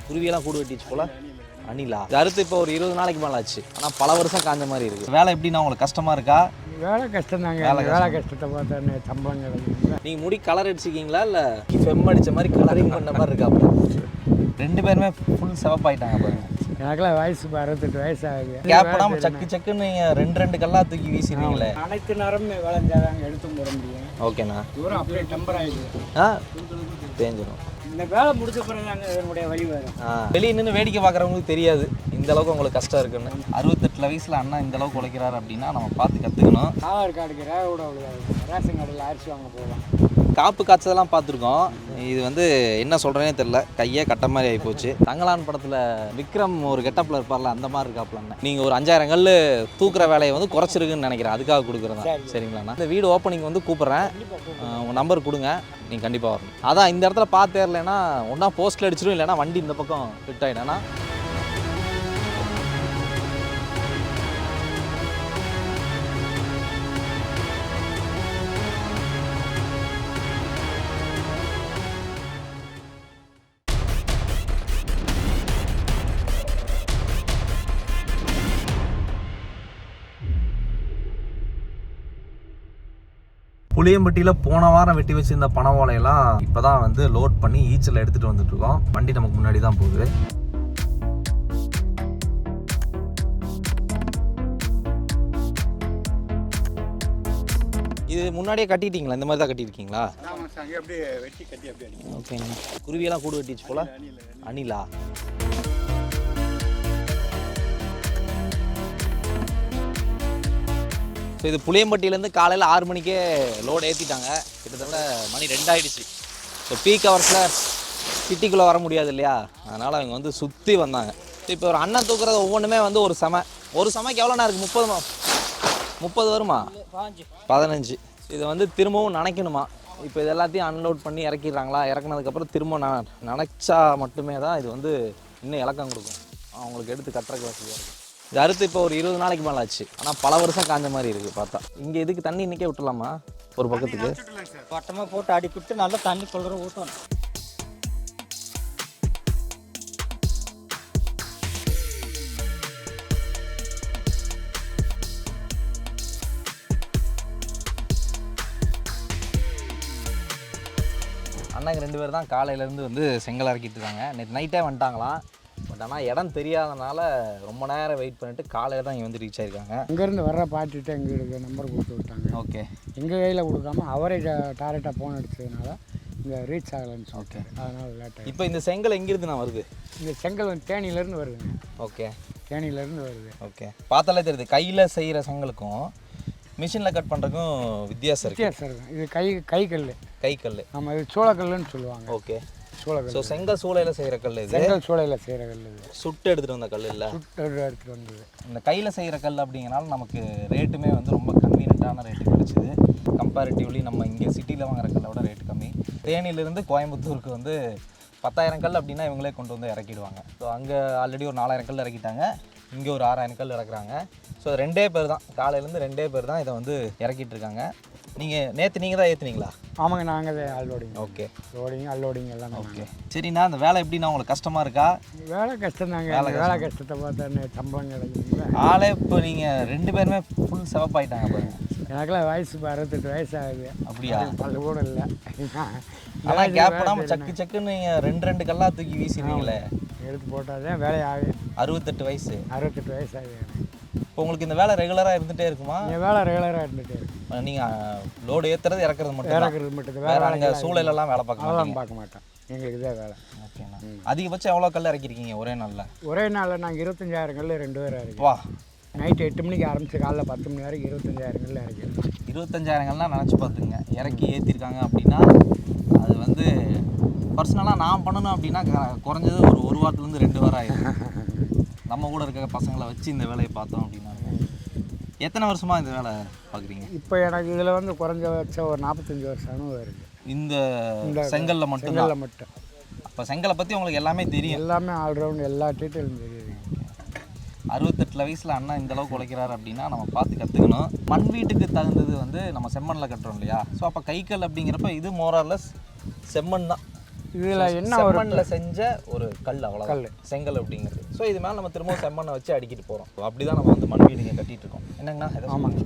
குருவியெல்லாம் கூடு வெட்டிச்சு போல. அணிலா அறுத்து இப்போ ஒரு 20 நாளைக்கு மேலே ஆச்சு. ஆனால் பல வருஷம் காஞ்ச மாதிரி இருக்குது. வேலை எப்படின்னா உங்களுக்கு கஷ்டமாக இருக்கா? வேலை கஷ்டம் தாங்க. வேலை கஷ்டத்தை பார்த்தா சம்பளம் கிடைக்கும். நீங்கள் முடி கலர் அடிச்சிக்கிங்களா இல்லை ஃபெம் அடித்த மாதிரி கலரிங் பண்ண மாதிரி இருக்கா? ரெண்டு பேருமே ஃபுல் சிவப்பாயிட்டாங்க பாருங்க. எனக்குலாம் வயசு 68 வயசு ஆகுது. கேப் பண்ணாமல் சக்குன்னு நீங்கள் ரெண்டு கல்லா தூக்கி வீசிடுவீங்களே. அனைத்து நேரம் விளைஞ்சாதாங்க எடுத்து போட முடியும். ஓகேண்ணா. தூரம் அப்படியே டெம்பர் ஆகிடுது. தேஞ்சிடும். இந்த வேலை முடிச்ச பிறகு தாங்க என்னுடைய வழி வேறு. வெளியே நின்று வேடிக்கை பார்க்குறவங்களுக்கு தெரியாது இந்த அளவுக்கு உங்களுக்கு கஷ்டம் இருக்குன்னு. 68 வயசில் அண்ணா இந்த அளவுக்கு உழைக்கிறாரு அப்படின்னா நம்ம பார்த்து கற்றுக்கணும். ஆதார் கார்டுக்கு ரேவோட ரேஷன் கார்டில் அரிசி வாங்க போகலாம். காப்பு காய்ச்சதெல்லாம் பார்த்துருக்கோம். இது வந்து என்ன சொல்கிறேனே தெரில, கையே கட்ட மாதிரி ஆகி போச்சு. தங்கலான் படத்தில் விக்ரம் ஒரு கெட்டப்பில் இருப்பார்ல, அந்த மாதிரி இருக்காப்புல. நீங்கள் ஒரு 5000 கல் தூக்குற வேலையை வந்து குறைச்சிருக்குன்னு நினைக்கிறேன். அதுக்காக கொடுக்குறதா? சரிங்களாண்ணா. இந்த வீடு ஓப்பனிங் வந்து கூப்பிட்றேன், உங்கள் நம்பர் கொடுங்க, நீங்கள் கண்டிப்பாக வரணும். அதான் இந்த இடத்துல பார்த்தேர்லைன்னா ஒன்றா போஸ்ட்டில் அடிச்சிடும், இல்லைன்னா வண்டி இந்த பக்கம் ஃபிட் ஆகிட்டேன்னா. புளியம்பட்டியில் போன வாரம் வெட்டி வச்சிருந்த பனை ஓலையெல்லாம் இப்போ தான் வந்து லோட் பண்ணி ஈச்சில் எடுத்துகிட்டு வந்துட்டுருக்கோம். வண்டி நமக்கு முன்னாடி தான் போகுது. இது முன்னாடியே கட்டிட்டீங்களா? இந்த மாதிரி தான் கட்டியிருக்கீங்களா? ஓகேங்க. குருவியெல்லாம் கூடு வெட்டிச்சு போல. அணிலா ஸோ இது புளியம்பட்டியிலேருந்து காலையில் 6 மணிக்கே லோடு ஏற்றிட்டாங்க. கிட்டத்தட்ட மணி 2 ஆகிடுச்சு. ஸோ பீக் ஹவர்ஸில் சிட்டிக்குள்ளே வர முடியாது இல்லையா, அதனால் அவங்க வந்து சுற்றி வந்தாங்க. ஸோ இப்போ ஒரு அண்ணன் தூக்குறது ஒவ்வொன்றுமே வந்து ஒரு சமைக்கு எவ்வளோண்ணா இருக்குது? 30 வருமா? 15. இதை வந்து திரும்பவும் நனைக்கணுமா? இப்போ இது எல்லாத்தையும் அன்லோட் பண்ணி இறக்கிடுறாங்களா? இறக்குனதுக்கப்புறம் திரும்ப நனைச்சா மட்டுமே தான் இது வந்து இன்னும் இலக்கம் கொடுக்கும். அவங்களுக்கு எடுத்து கட்டுறக்கு வசதியாக இருக்கும். இது அறுத்து இப்போ ஒரு 20 நாளைக்கு மேலே ஆச்சு. ஆனால் பல வருஷம் காஞ்ச மாதிரி இருக்குது பார்த்தா. இங்கே இதுக்கு தண்ணி இன்றைக்கே விட்டுலாமா? ஒரு பக்கத்துக்கு பட்டமாக போட்டு அடிப்பிட்டு நல்லா தண்ணி கொள்கிற ஊற்றணும். அண்ணாங்க 2 பேர் தான் காலையிலேருந்து வந்து செங்கல் இறக்கிட்டு இருக்காங்க. நேற்று நைட்டே வந்துட்டாங்களாம். பட் ஆனால் இடம் தெரியாதனால ரொம்ப நேரம் வெயிட் பண்ணிவிட்டு காலையில் தான் இங்கே வந்து ரீச் ஆகிருக்காங்க. அங்கேருந்து வர்ற பாட்டிகிட்ட எங்களுக்கு நம்பர் கொடுத்து விட்டாங்க. ஓகே. எங்கள் கையில் கொடுக்காம அவரே டேரெக்டாக ஃபோன் அடிச்சதுனால இங்கே ரீச் ஆகலைன்னு சொல்லிட்டு அதனால் லேட்டாக. இப்போ இந்த செங்கல் எங்கேருந்து நான் வருது? இந்த செங்கல் வந்து தேனியிலேருந்து வருதுங்க. ஓகே. தேனியிலேருந்து வருது. ஓகே. பார்த்தாலே தெரியுது. கையில் செய்கிற செங்கலுக்கும் மிஷினில் கட் பண்ணுறதுக்கும் வித்தியாசம் இருக்கும். இது கைக்கல். நம்ம இது சோளக்கல்லுன்னு சொல்லுவாங்க. ஓகே. சூளை. ஸோ செங்கல் சூளையில் செய்கிற கல் இது. செங்கல் சூளையில் செய்கிற கல் இது. சுட்டு எடுத்துகிட்டு வந்த கல் இல்லை? சுட்டு எடுத்துகிட்டு வந்தது. இந்த கையில் செய்கிற கல் அப்படிங்கிறனால நமக்கு ரேட்டுமே வந்து ரொம்ப கன்வீனியன்ட்டான ரேட்டு கிடச்சிது. கம்பேரிட்டிவ்லி நம்ம இங்கே சிட்டியில் வாங்குற கல்லை விட ரேட்டு கம்மி. தேனியிலேருந்து கோயம்புத்தூருக்கு வந்து 10,000 கல் அப்படின்னா இவங்களே கொண்டு வந்து இறக்கிடுவாங்க. ஸோ அங்கே ஆல்ரெடி ஒரு 4,000 கல் இறக்கிட்டாங்க, இங்கே ஒரு 6,000 கல் இறக்குறாங்க. ஸோ 2 பேர் தான், காலையிலேருந்து 2 பேர் தான் இதை வந்து இறக்கிட்டு இருக்காங்க. நேற்று நீங்கள் தான் ஏற்றுனீங்களா? ஆமாங்க, நாங்கள் தான் அன்லோடிங். ஓகே. லோடிங் அன்லோடிங் எல்லாம். ஓகே. சரிண்ணா, அந்த வேலை எப்படின்னா உங்களுக்கு கஷ்டமாக இருக்கா? வேலை கஷ்டம் தாங்க. வேலை கஷ்டத்தை பார்த்தா சம்பளம் கிடைக்கும். ஆளே இப்போ நீங்கள் 2 பேருமே ஃபுல் சிவப்பாயிட்டாங்க பாருங்க. எனக்குலாம் வயசு 68 வயசு ஆகுது. அப்படியா? பல்லு கூட இல்லை. ஆனால் கேப் பண்ணாமல் சக்குன்னு நீங்கள் 2 கல்லா தூக்கி வீசிடுவீங்களே. எடுத்து போட்டால் தான் வேலை ஆகுது. 68 வயசு. 68 வயசு ஆகுது. இப்போ உங்களுக்கு இந்த வேலை ரெகுலராக இருந்துகிட்டே இருக்குமா? என் வேலை ரெகுலராக இருந்துகிட்டே இருக்கும். நீங்கள் லோடு ஏற்றுறது இறக்குறது மட்டும் வேறு அங்கே சூழலெல்லாம் வேலை பார்க்க மாட்டேன். எங்களுக்கு இதான் வேலை. ஓகேண்ணா. அதிகபட்சம் எவ்வளோ கல் இறக்கிருக்கீங்க ஒரே நாளில்? ஒரே நாளில் நாங்கள் 25,000 கல் 2 பேர் இறக்கி. வா. நைட்டு 8 மணிக்கு ஆரம்பிச்சு காலைல 10 மணி வரைக்கும் 25,000 கல் இறக்கிடுவோம். 25,000 கல்லாம் நினச்சி பார்த்துங்க. இறக்கி ஏற்றிருக்காங்க அப்படின்னா அது வந்து பர்சனலாக நான் பண்ணணும் அப்படின்னா குறைஞ்சது ஒரு வாரத்துலேருந்து 2 வாரம் ஆகிடும். நம்ம கூட இருக்க பசங்களை வச்சு இந்த வேலையை பார்த்தோம் அப்படின்னா. எத்தனை வருஷமாக இந்த வேலை பார்க்குறீங்க? இப்போ எனக்கு இதில் வந்து குறைஞ்சபட்சம் ஒரு 45 வருஷம் அனுபவம் இருக்குது. இந்த செங்கலில் மட்டும்? அப்போ செங்கலை பற்றி உங்களுக்கு எல்லாமே தெரியும்? எல்லாமே ஆல்ரவுண்ட் எல்லா டீட்டெயிலும் தெரியுது. 68 வயசில் அண்ணா இந்த அளவுக்கு உழைக்கிறாரு அப்படின்னா நம்ம பார்த்து கற்றுக்கணும். மண் வீட்டுக்கு தகுந்தது வந்து நம்ம செம்மண்ணில் கட்டுறோம் இல்லையா? ஸோ அப்போ கைக்கல் அப்படிங்கிறப்ப இது மோரார்லெஸ் செம்மண் தான். இதில் என்ன ஒரு செம்மண்ணில் செஞ்ச ஒரு கல் அவ்வளோ செங்கல் அப்படிங்கிறது. ஸோ இது மேலே நம்ம திரும்ப செம்மண்ணை வச்சு அடிக்கிட்டு போகிறோம். அப்படி தான் நம்ம வந்து மண் வீடுங்க கட்டிகிட்டு இருக்கோம். என்னங்கண்ணா? ஆமாங்க.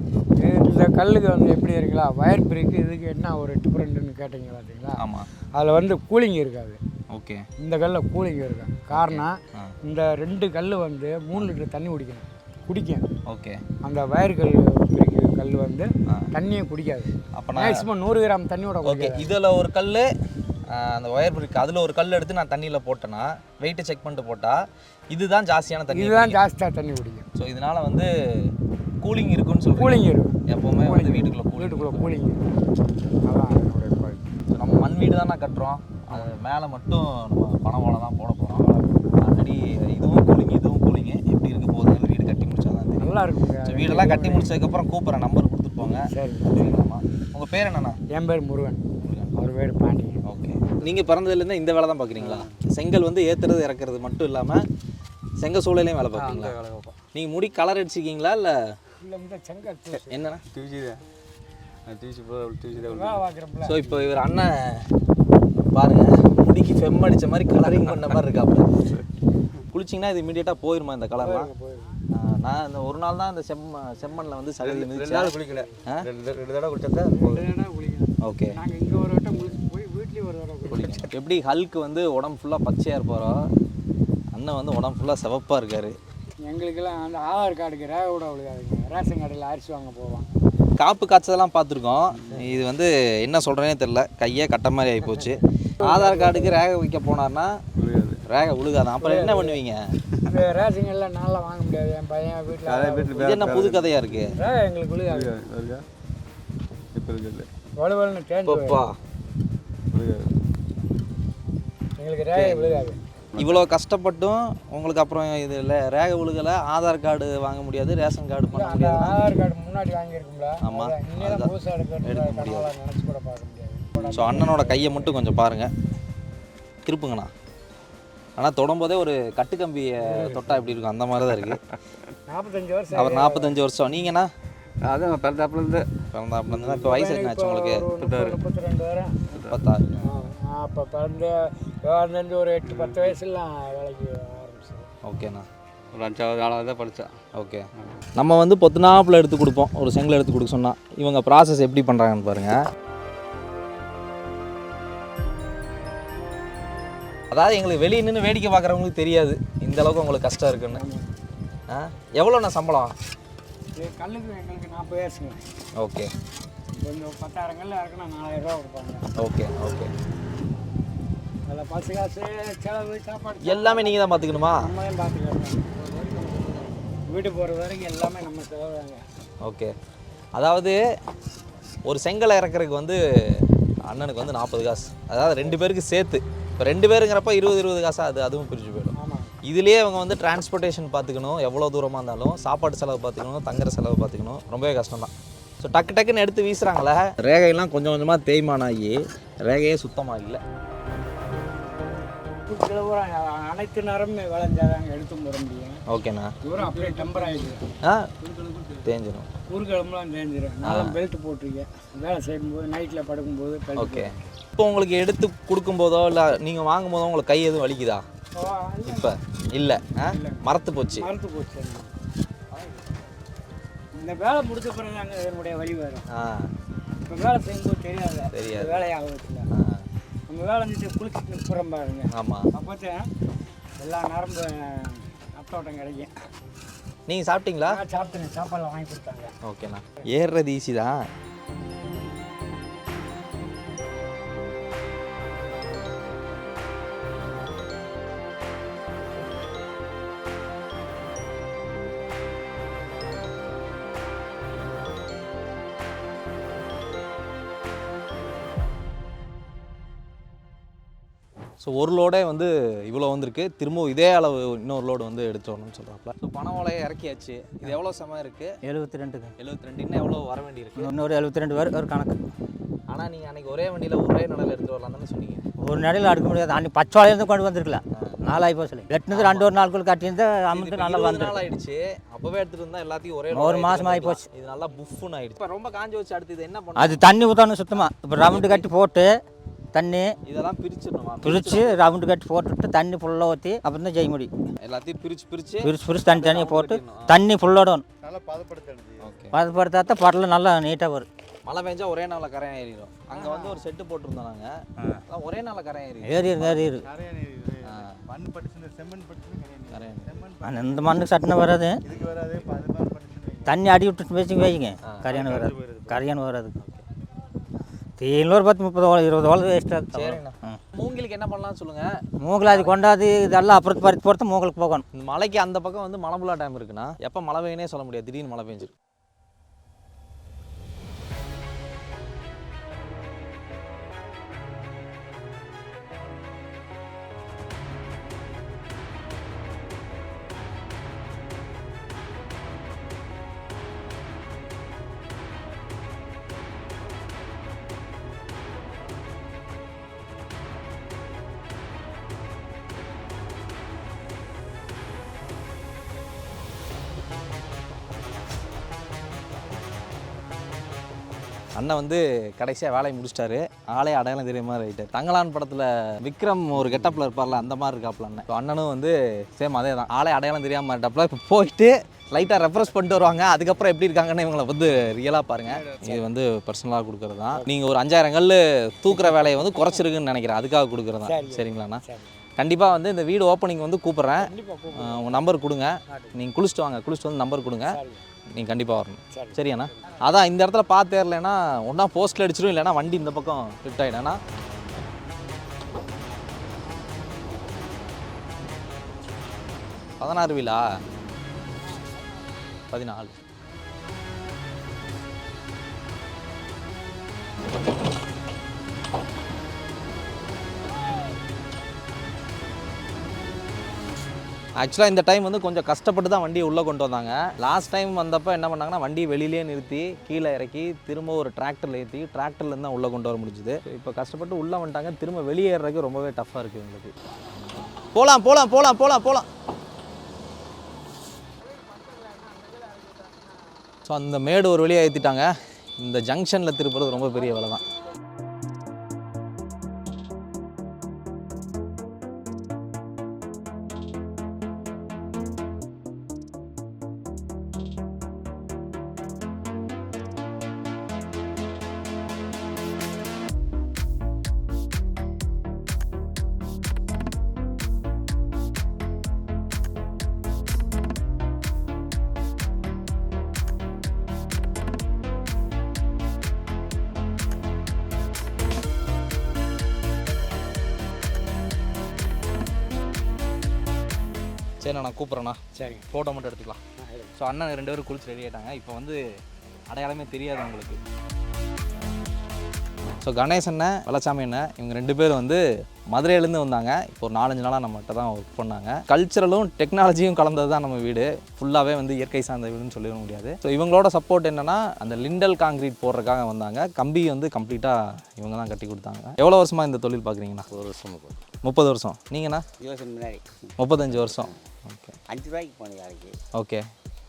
இந்த கல்லுக்கு வந்து எப்படி இருக்குங்களா, வயர் பிரிக்கு இதுக்கு என்ன ஒரு டிஃப்ரெண்ட்டுன்னு கேட்டிங்க பார்த்தீங்களா? ஆமாம். அதில் வந்து கூலிங் இருக்காது. ஓகே. இந்த கல்லில் கூலிங் இருக்காது. காரணம் இந்த 2 கல் வந்து 3 லிட்டர் தண்ணி குடிக்கும். ஓகே. அந்த வயர் கல் பிரிக்கு கல் வந்து தண்ணியே குடிக்காது. அப்போ மேக்ஸிமம் 100 கிராம் தண்ணியோட. ஓகே. இதில் ஒரு கல், அந்த ஒயர் பிரிக் அதில் ஒரு கல் எடுத்து நான் தண்ணியில் போட்டேன்னா வெயிட்டை செக் பண்ணிட்டு போட்டால் இதுதான் ஜாஸ்தியான தண்ணி, இதுதான் ஜாஸ்தியாக தண்ணி குடிக்கும். ஸோ இதனால் வந்து கூலிங் இருக்குன்னு சொல்லி கூலிங் இருக்கும் எப்போவுமே வந்து வீட்டுக்குள்ளே கூலிங். அதான் அதனுடைய குவாலிட்டி. ஸோ நம்ம மண் வீடு தான் கட்டுறோம், அது மேலே மட்டும் நம்ம பணம் ஓலை தான் போட போகிறோம். ஆல்ரெடி இதுவும் கூலிங் எப்படி இருக்க போகுது, வீடு கட்டி முடிச்சா தான் தெரியும். நல்லா இருக்கும். ஸோ வீடெல்லாம் கட்டி முடிச்சதுக்கப்புறம் கூப்பிட்றேன், நம்பர் கொடுத்துட்டு போங்க. சரி. சரிங்களாம்மா. உங்கள் பேர் என்னண்ணா? என் பேர் முருகன், அவர் பேர் பாண்டி. ஓகே. நீங்கள் பிறந்ததுலேருந்து இந்த வேலை தான் பார்க்குறீங்களா? செங்கல் வந்து ஏற்றுறது இறக்குறது மட்டும் இல்லாமல் செங்கல் சூளையிலையும் வேலை பார்ப்பீங்களா? நீங்கள் முடி கலர் அடிச்சிருக்கீங்களா இல்லை? என்னண்ணா? ஸோ இப்போ இவர் அண்ணன் பாருங்கள், முடிக்கு ஃபெம் அடித்த மாதிரி கலரிங் பண்ண மாதிரி இருக்காப்புல. குளிச்சிங்கன்னா இது இமீடியட்டாக போயிருமா இந்த கலர்லாம்? நான் இந்த ஒரு நாள் தான் இந்த செம்மண்ணில் வந்து சகதி மிதிச்சு. 2 நாள் குளிக்கல, 2 தடவை குளிச்சா. ஓகே. நாங்கள் இங்கே ஒரு வட்டம் குளிச்சு போய் வீட்லேயும் ஒரு தடவை குளிச்சோம். எப்படி ஹல்க்கு வந்து உடம்பு ஃபுல்லாக பச்சையாக இருப்பாரோ, அண்ணன் வந்து உடம்பு ஃபுல்லாக சிவப்பாக இருக்கார். எங்களுக்கெல்லாம் அந்த ஆதார் கார்டுக்கு ரேக கூட விழுகாதுங்க. ரேஷன் கடையில் அரிசி வாங்க போவோம். காப்பு காய்ச்சதெல்லாம் பார்த்துருக்கோம். இது வந்து என்ன சொல்கிறேனே தெரில, கையே கட்ட மாதிரி ஆகிப்போச்சு. ஆதார் கார்டுக்கு ரேகை வைக்க போனார்னா ரேகை விழுகாதான். அப்புறம் என்ன பண்ணுவீங்க? இந்த ரேஷன் எல்லாம் நல்லா வாங்க முடியாது. என் பையன் வீட்டில் என்ன புது கதையாக இருக்குது? ரேகை எங்களுக்கு விழுகாது. வலுவலுன்னு தேஞ்சப்பா எங்களுக்கு ரேகை விழுகாது. இவ்வளோ கஷ்டப்பட்டும் உங்களுக்கு அப்புறம் இது இல்லை, ரேகை விழுகலை, ஆதார் கார்டு வாங்க முடியாது, ரேஷன் கார்டு பண்ண முடியாது. ஆதார் கார்டு முன்னாடி வாங்கியிருக்குங்களா? ஆமாம், புதுசாக எடுக்க முடியாது, நினச்சி கூட பார்க்க முடியாது. ஸோ அண்ணனோட கையை மட்டும் கொஞ்சம் பாருங்கள், திருப்புங்கண்ணா. ஆனால் தொடும்போதே ஒரு கட்டுக்கம்பியை தொட்டா எப்படி இருக்கும் அந்த மாதிரி தான் இருக்குது. 45 வருஷம். அவர் 45 வருஷம். நீங்கண்ணா? அதான் பிறந்தாப்புலேருந்து இப்போ வயசு என்ன ஆச்சு உங்களுக்கு? 32 வரும். 36. அப்போ பிறந்து ஒரு 8-10 வயசுலாம் வேலைக்கு ஆரம்பிச்சேன். ஓகேண்ணா. ஒரு 5வது 4வது தான் படித்தேன். ஓகே. நம்ம வந்து பொத்துனாப்பில் எடுத்து கொடுப்போம், ஒரு செங்கல் எடுத்து கொடுக்க சொன்னால். இவங்க ப்ராசஸ் எப்படி பண்ணுறாங்கன்னு பாருங்கள். அதாவது எங்களுக்கு வெளியே நின்று வேடிக்கை பார்க்குறவங்களுக்கு தெரியாது இந்த அளவுக்கு உங்களுக்கு கஷ்டம் இருக்குன்னு. எவ்வளோண்ணா சம்பளம்? கல்லுக்கு எங்களுக்கு 40 வயசுங்க. ஓகே. கொஞ்சம் 10,000 கல் இருக்குன்னா 4000 ரூபா கொடுப்பாங்க. ஓகே. ஓகே. அதில் பஸ் காசு, செலவு, சாப்பாடு எல்லாமே நீங்கள் தான் பார்த்துக்கணுமா? நம்ம தான் பார்த்துக்கணும். வீட்டு போகிற வரைக்கும் எல்லாமே நம்ம செலவுதாங்க. ஓகே. அதாவது ஒரு செங்கலை இறக்குறதுக்கு வந்து அண்ணனுக்கு வந்து 40 காசு, அதாவது 2 பேருக்கு சேர்த்து. இப்போ 2 பேருங்கிறப்ப 20 காசா அதுவும் பிரிஞ்சு போயிடும். இதுலேயே அவங்க வந்து டிரான்ஸ்போர்ட்டேஷன் பார்த்துக்கணும், எவ்வளோ தூரமாக இருந்தாலும் சாப்பாடு செலவு பார்த்துக்கணும், தங்குற செலவு பார்த்துக்கணும், ரொம்பவே கஷ்டம் தான். ஸோ டக்குன்னு எடுத்து வீசுகிறாங்களே, ரேகையெல்லாம் கொஞ்சம் கொஞ்சமாக தேய்மானம் ஆகி ரேகையே சுத்தமாக இல்லை. அனைத்து நேரமே விளைஞ்சாதாங்க எடுத்து போட முடியும். ஓகேண்ணா. தூரம் அப்படியே டெம்பர் ஆகிடுது. தேஞ்சிடும், ஊருக்கிழமெலாம் தேஞ்சிடும். நான் பெல்ட் போட்டிருக்கேன், வேலை செய்யும்போது நைட்டில் படுக்கும்போது. ஓகே. இப்போ உங்களுக்கு எடுத்து கொடுக்கும்போதோ இல்லை நீங்கள் வாங்கும் போதோ உங்களுக்கு கை எதுவும் வலிக்குதா? இப்போ இல்லை, மறத்து போச்சு. இந்த வேலை முடிச்ச பிறகு தாங்க என்னுடைய வழி வரும். இப்போ வேலை செய்யும்போது தெரியாது வேலையாகல. நம்ம வேலை செஞ்சு குளிச்சுட்டு நிற்புறம் பாருங்க. ஆமாம். அப்போ எல்லா நரம்பு அத்தோட்டம் கிடைக்கும். நீங்கள் சாப்பிட்டீங்களா? சாப்பிட்டேன், சாப்பாடுலாம் வாங்கி கொடுத்தாங்க. ஓகேண்ணா. ஏறுறது ஈஸி தான். ஸோ ஒரு லோடே வந்து இவ்வளோ வந்திருக்கு, திரும்ப இதே அளவு இன்னொரு லோடு வந்து எடுத்து வரணும்னு சொல்கிறாப்புல. ஸோ பண ஓலையை இறக்கியாச்சு. இது எவ்வளோ சமயம் இருக்குது? 72. 72 இன்னும் எவ்வளோ வர வேண்டி இருக்குது? இன்னொரு 72 ஒரு கணக்கு. ஆனால் நீங்கள் அன்றைக்கி ஒரே வண்டியில் ஒரே நடையில் எடுத்து வரலாம் தானே சொன்னீங்க? ஒரு நடையில் அடுக்க முடியாது. அன்றைக்கி பச்சோலையிலேருந்து கொண்டு வந்திருக்கலாம். 4 ஆகி போச்சு. வெட்டினது 2 நாளுக்குள் கட்டியிருந்து அமௌண்ட்டு நல்லா வந்து நாள் ஆயிடுச்சு. அப்போவே எடுத்துகிட்டு இருந்தால் எல்லாத்தையும் ஒரே ஒரு மாதம் ஆகி போச்சு. இது நல்லா புஃப்னு ஆயிடுச்சு. இப்போ ரொம்ப காஞ்சி வச்சு அடுத்து இது என்ன பண்ண? அது தண்ணி ஊற்றணும் சுத்தமாக. இப்போ ரவுண்டு கட்டி போட்டு தண்ணி இதெல்லாம் பிரிச்சிடணுமா? பிரித்து ரவுண்டு கட்டி போட்டுவிட்டு தண்ணி ஃபுல்லாக ஊற்றி அப்புறம் தான் செய்ய முடியும். எல்லாத்தையும் பிரித்து பிரித்து தனியாக போட்டு தண்ணி ஃபுல்லோடணும். நல்லா பதப்படுத்தணும். ஓகே. பதப்படுத்தாத படல நல்லா நீட்டாக வரும். மழை பெஞ்சா ஒரே நாளில் கரையான் ஏறிடும். அங்கே வந்து ஒரு செட்டு போட்டிருந்தோம் நாங்கள், ஒரே நாளில் கரையான் ஏறிடு. மண் பட்டுச்சு, செம்மண் பட்டுச்சு, கரையான். இந்த மண்ணுக்கு சட்டின வராது. இதுக்கு வராது. தண்ணி அடி விட்டுட்டு வச்சுங்க கரையான் வராது. கரையான் வராது. இன்னொரு 10-30-20 ஓலை வேஸ்ட்டாக. சரிண்ணா. மூங்கிலுக்கு என்ன பண்ணலாம்னு சொல்லுங்கள். மூங்கில் அது கொண்டாது இதெல்லாம் அப்புறத்து பறித்து போகிறது மூங்கிலுக்கு போகணும். இந்த மலைக்கு அந்த பக்கம் வந்து மலம்புலா டேம் இருக்குண்ணா. எப்போ மழை பெய்யுனே சொல்ல முடியாது, திடீர்னு மழை பெஞ்சிருக்கு. அண்ணன் வந்து கடைசியாக வேலையை முடிச்சிட்டாரு. ஆளே அடையாளம் தெரிய மாதிரி ஆகிட்டார். தங்கலான் படத்தில் விக்ரம் ஒரு கெட்டப்பில் இருப்பார்ல, அந்த மாதிரி இருக்காப்புல அண்ணன். இப்போ அண்ணனும் வந்து சேம் அதே தான், ஆளே அடையாளம் தெரியாமல் இருட்டாப்புல. இப்போ போயிட்டு லைட்டாக ரெஃப்ரெஷ் பண்ணிட்டு வருவாங்க. அதுக்கப்புறம் எப்படி இருக்காங்கன்னு இவங்களை வந்து ரியலாக பாருங்கள். இது வந்து பர்சனலாக கொடுக்குறது தான். நீங்கள் ஒரு 5000 கல் தூக்குற வேலையை வந்து குறைச்சிருக்குன்னு நினைக்கிறேன், அதுக்காக கொடுக்குறது தான். சரிங்களாண்ணா? கண்டிப்பாக வந்து இந்த வீடு ஓப்பனிங் வந்து கூப்பிட்றேன். உங்கள் நம்பர் கொடுங்க. நீங்கள் குளிச்சுட்டு வாங்க, குளிச்சுட்டு வந்து நம்பர் கொடுங்க. நீங்கள் கண்டிப்பாக வரணும். சரியாண்ணா? அதான் இந்த இடத்துல பார்த்தேர்லன்னா ஒன்றா போஸ்ட்டில் அடிச்சிடும், இல்லைன்னா வண்டி இந்த பக்கம் ஃபிட் ஆகிடும்னா. பதினாறு வீலா? 14. ஆக்சுவலாக இந்த டைம் வந்து கொஞ்சம் கஷ்டப்பட்டு தான் வண்டியை உள்ளே கொண்டு வந்தாங்க. லாஸ்ட் டைம் வந்தப்போ என்ன பண்ணாங்கன்னா, வண்டி வெளியிலே நிறுத்தி கீழே இறக்கி திரும்ப ஒரு டிராக்டரில் ஏற்றி டிராக்டர்லேருந்து தான் உள்ளே கொண்டு வர முடிஞ்சுது. இப்போ கஷ்டப்பட்டு உள்ளே வந்துட்டாங்க. திரும்ப வெளியேறதுக்கு ரொம்பவே டஃப்பாக இருக்குது எங்களுக்கு. போகலாம் போகலாம் போகலாம் போகலாம் போகலாம். ஸோ அந்த மேடு ஒரு வழியாக ஏற்றிட்டாங்க. இந்த ஜங்ஷனில் திருப்புறது ரொம்ப பெரிய வேலை தான். சரிண்ணா, நான் கூப்பிட்றேண்ணா. சரி, ஃபோட்டோ மட்டும் எடுத்துக்கலாம். ஸோ அண்ணன் 2 பேரும் குளிச்சு ரெடி ஆகிட்டாங்க. இப்போ வந்து அடையாளமே தெரியாது உங்களுக்கு. ஸோ கணேஷ் அண்ணன், வெள்ளச்சாமி அண்ணன், இவங்க 2 பேரும் வந்து மதுரையிலேருந்து வந்தாங்க. இப்போ ஒரு 4-5 நாளாக நம்மகிட்ட தான் ஒர்க் பண்ணாங்க. கல்ச்சரலும் டெக்னாலஜியும் கலந்தது தான் நம்ம வீடு. ஃபுல்லாகவே வந்து இயற்கை சார்ந்த வீடுன்னு சொல்லிட முடியாது. ஸோ இவங்களோட சப்போர்ட் என்னென்னா, அந்த லிண்டல் காங்கிரீட் போடுறதுக்காக வந்தாங்க. கம்பி வந்து கம்ப்ளீட்டாக இவங்க தான் கட்டி கொடுத்தாங்க. எவ்வளோ வருஷமாக இந்த தொழில் பார்க்குறீங்கண்ணா? 1 வருஷம் 30 வருஷம். நீங்கண்ணா? 20 வருஷம் முன்னாடி 35 வருஷம். ஓகே. 5 ரூபாய்க்கு போனேன் வேலைக்கு. ஓகே.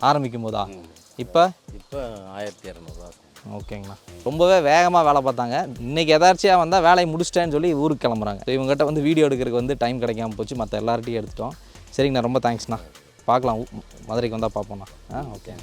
ஆரம்பிக்கும் போதா? இப்போ 1200 ஓகேங்கண்ணா. ரொம்பவே வேகமாக வேலை பார்த்தாங்க. இன்றைக்கி எதாச்சியாக வந்தால் வேலையை முடிச்சிட்டேன்னு சொல்லி ஊருக்கு கிளம்புறாங்க. ஸோ இவங்ககிட்ட வந்து வீடியோ எடுக்கிறதுக்கு வந்து டைம் கிடைக்காம போச்சு. மற்ற எல்லார்ட்டையும் எடுத்துட்டோம். சரிங்கண்ணா, ரொம்ப தேங்க்ஸ்ண்ணா. பார்க்கலாம், மதுரைக்கு வந்தால் பார்ப்போண்ணா. ஓகே.